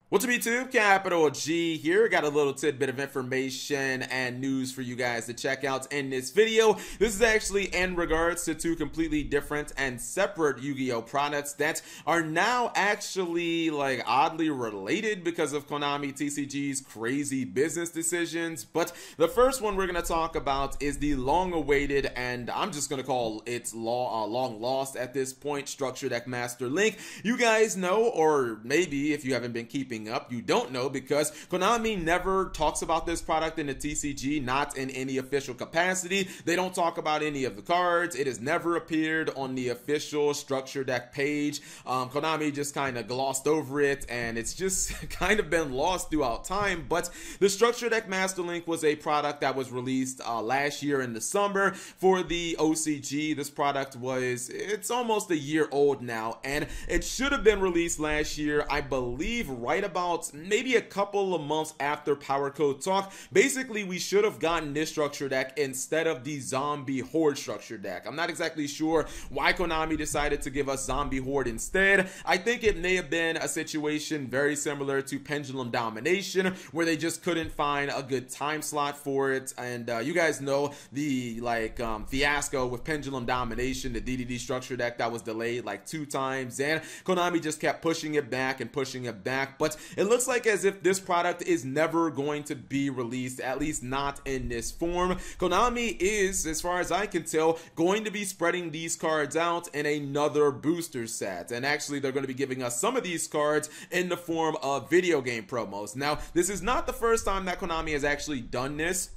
What's up, YouTube? Capital G here. Got a little tidbit of information and news for you guys to check out in this video. This is actually in regards to two completely different and separate Yu-Gi-Oh products that are now actually like oddly related because of Konami TCG's crazy business decisions. But the first one we're going to talk about is the long-awaited, and I'm just going to call it long lost at this point, Structure Deck Master Link. You guys know, or maybe if you haven't been keeping up, you don't know, because Konami never talks about this product in the TCG, not in any official capacity. They don't talk about any of the cards. It has never appeared on the official Structure Deck page. Konami just kind of glossed over it, and it's just kind of been lost throughout time. But the Structure Deck Master Link was a product that was released last year in the summer for the OCG. This product it's almost a year old now, and it should have been released last year, I believe, right about maybe a couple of months after Power Code Talk. Basically, we should have gotten this structure deck instead of the Zombie Horde structure deck. I'm not exactly sure why Konami decided to give us Zombie Horde instead. I think it may have been a situation very similar to Pendulum Domination, where they just couldn't find a good time slot for it. And you guys know the fiasco with Pendulum Domination, the DDD structure deck that was delayed like 2 times, and Konami just kept pushing it back and pushing it back. But it looks like as if this product is never going to be released, at least not in this form. Konami is, as far as I can tell, going to be spreading these cards out in another booster set, and actually they're going to be giving us some of these cards in the form of video game promos. Now, this is not the first time that Konami has actually done this.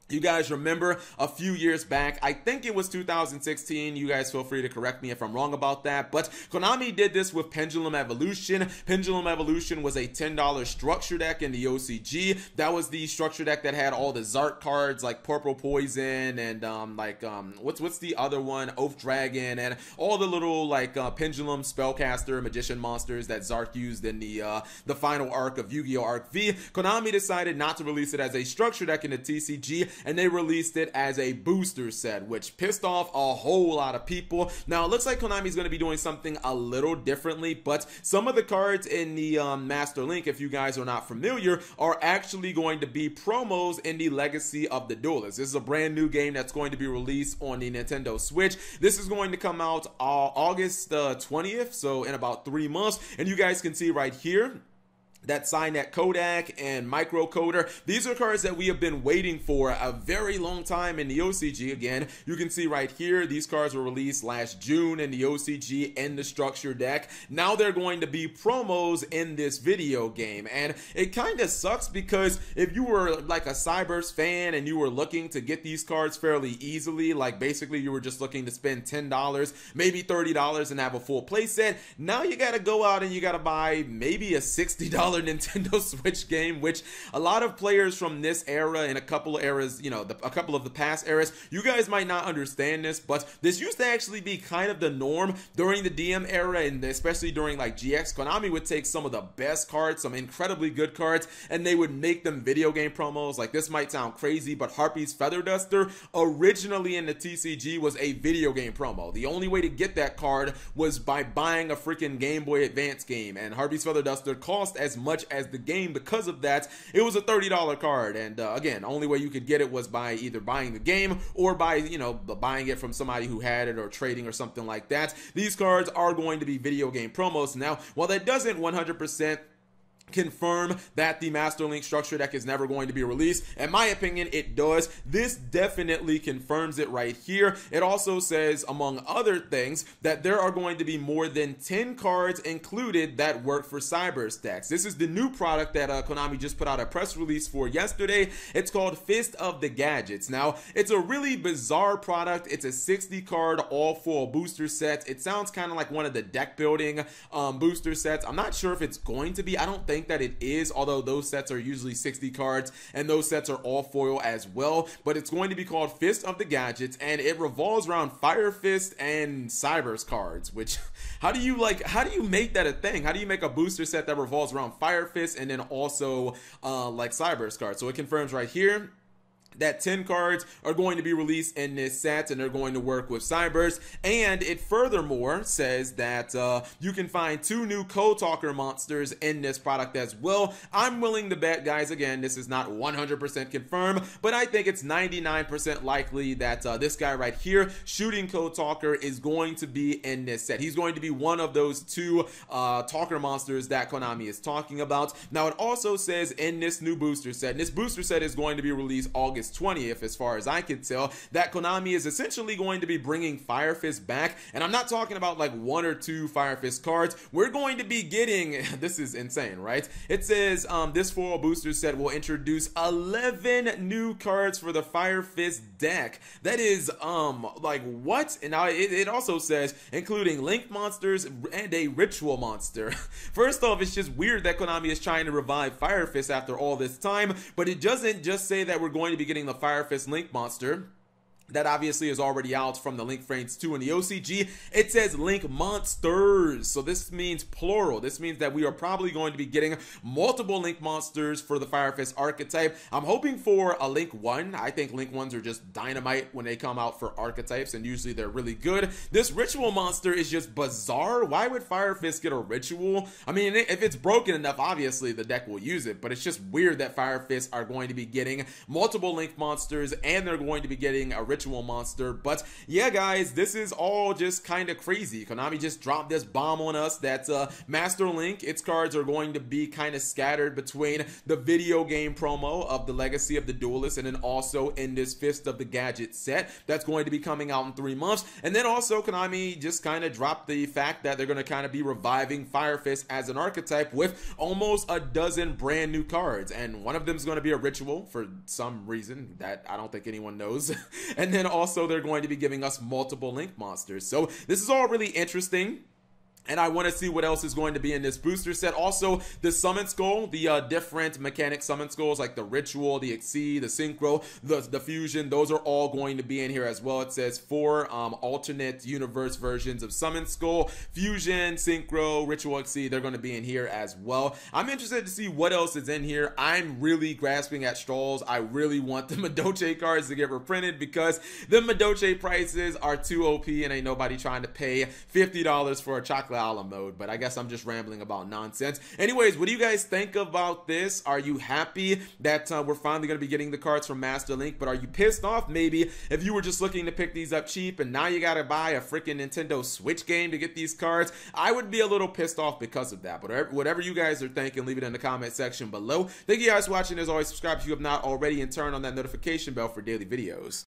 You guys remember a few years back, I think it was 2016, you guys feel free to correct me if I'm wrong about that, but Konami did this with Pendulum Evolution. Pendulum Evolution was a $10 structure deck in the OCG. That was the structure deck that had all the Zark cards like Purple Poison and what's the other one, Oath Dragon, and all the little Pendulum Spellcaster Magician monsters that Zark used in the final arc of Yu-Gi-Oh! Arc V. Konami decided not to release it as a structure deck in the TCG, and they released it as a booster set, which pissed off a whole lot of people. Now, it looks like Konami's going to be doing something a little differently, but some of the cards in the Master Link, if you guys are not familiar, are actually going to be promos in the Legacy of the Duelist. This is a brand new game that's going to be released on the Nintendo Switch. This is going to come out August 20th, so in about 3 months, and you guys can see right here that Signet Kodak and Microcoder. These are cards that we have been waiting for a very long time in the OCG. Again, you can see right here, these cards were released last June in the OCG in the structure deck. Now they're going to be promos in this video game, and it kind of sucks because if you were like a Cyberse fan and you were looking to get these cards fairly easily, like basically you were just looking to spend $10, maybe $30 and have a full playset, now you gotta go out and you gotta buy maybe a $60 Nintendo Switch game, which a lot of players from this era and a couple of eras, you know, a couple of the past eras, you guys might not understand this, but this used to actually be kind of the norm during the DM era, and especially during like GX. Konami would take some of the best cards, some incredibly good cards, and they would make them video game promos. Like, this might sound crazy, but Harpy's Feather Duster originally in the TCG was a video game promo. The only way to get that card was by buying a freaking Game Boy Advance game, and Harpy's Feather Duster cost as much as the game. Because of that, it was a $30 card, and again, only way you could get it was by either buying the game or by, you know, buying it from somebody who had it or trading or something like that. These cards are going to be video game promos. Now, while that doesn't 100% confirm that the Master Link structure deck is never going to be released, in my opinion, it does. This definitely confirms it right here. It also says, among other things, that there are going to be more than 10 cards included that work for Cyberse decks. This is the new product that Konami just put out a press release for yesterday. It's called Fist of the Gadgets. Now, it's a really bizarre product. It's a 60 card all full booster set. It sounds kind of like one of the deck building booster sets. I'm not sure if it's going to be. I don't think that it is, although those sets are usually 60 cards and those sets are all foil as well. But it's going to be called Fist of the Gadgets, and it revolves around Fire Fist and Cyberse cards, which how do you make that a thing? How do you make a booster set that revolves around Fire Fist and then also like Cyberse cards? So it confirms right here that 10 cards are going to be released in this set, and they're going to work with Cybers. And it furthermore says that you can find 2 new Code Talker monsters in this product as well. I'm willing to bet, guys, again, this is not 100% confirmed, but I think it's 99% likely that this guy right here, Shooting Code Talker, is going to be in this set. He's going to be one of those 2 Talker monsters that Konami is talking about. Now, it also says in this new booster set, and this booster set is going to be released August 20th, as far as I can tell, that Konami is essentially going to be bringing Fire Fist back. And I'm not talking about like 1 or 2 Fire Fist cards. We're going to be getting, this is insane, right? It says this foil booster set will introduce 11 new cards for the Fire Fist deck. That is like what? And now it also says including Link monsters and a ritual monster. First off, it's just weird that Konami is trying to revive Fire Fist after all this time, but it doesn't just say that we're going to be getting the Fire Fist Link monster. That obviously is already out from the Link Frames 2 and the OCG. It says Link Monsters. So this means plural. This means that we are probably going to be getting multiple Link Monsters for the Fire Fist archetype. I'm hoping for a Link 1. I think Link 1s are just dynamite when they come out for archetypes, and usually they're really good. This Ritual Monster is just bizarre. Why would Fire Fist get a Ritual? I mean, if it's broken enough, obviously the deck will use it, but it's just weird that Fire Fist are going to be getting multiple Link Monsters, and they're going to be getting a Ritual monster. But yeah, guys, this is all just kind of crazy. Konami just dropped this bomb on us that Master Link, its cards are going to be kind of scattered between the video game promo of the Legacy of the Duelist, and then also in this Fist of the Gadget set that's going to be coming out in 3 months. And then also Konami just kind of dropped the fact that they're going to kind of be reviving Fire Fist as an archetype with almost a dozen brand new cards, and one of them is going to be a Ritual for some reason that I don't think anyone knows. And then also they're going to be giving us multiple Link monsters. So this is all really interesting, and I want to see what else is going to be in this booster set. Also, the Summon Skull, the different mechanic Summon Skulls, like the Ritual, the Exceed, the Synchro, the Fusion, those are all going to be in here as well. It says 4 alternate universe versions of Summon Skull, Fusion, Synchro, Ritual, Exceed, they're going to be in here as well. I'm interested to see what else is in here. I'm really grasping at straws. I really want the Madoche cards to get reprinted because the Madoche prices are too OP, and ain't nobody trying to pay $50 for a chocolate Alum mode. But I guess I'm just rambling about nonsense. Anyways, what do you guys think about this? Are you happy that we're finally going to be getting the cards from Master Link? But are you pissed off maybe if you were just looking to pick these up cheap and now you got to buy a freaking Nintendo Switch game to get these cards? I would be a little pissed off because of that. But whatever you guys are thinking, leave it in the comment section below. Thank you guys for watching. As always, subscribe if you have not already, and turn on that notification bell for daily videos.